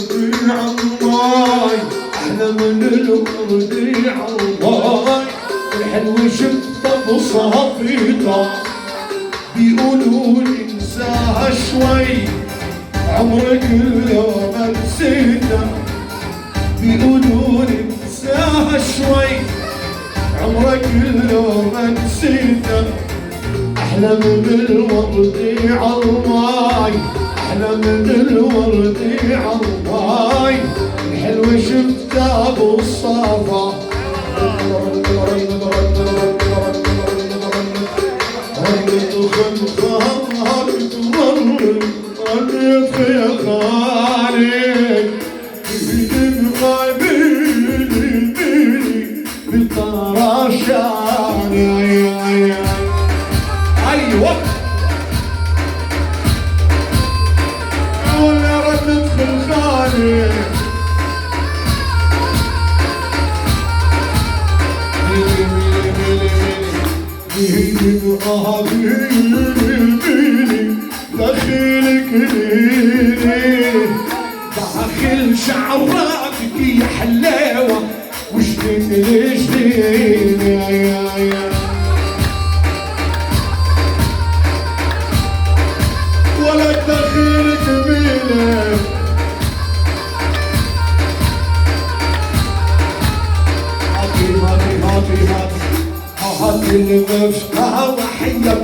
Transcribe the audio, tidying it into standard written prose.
الله احلى من الورد الله الحلو شفته بصافيته بيقولوا انساها شوي عمرك لو ما نسيته بيقولوا انساها شوي عمرك لو ما نسيته احلى من الورد الله احلى من الورد عالماي الحلو شفته بالصافا هلت في خالي بطرشاني ايوه ولا ردت في الخالي دخيلك ليلي داخل شعرك يا حلاوة وجديد لجديد ولا دخيلك بيلي هاتي المفتاح وحية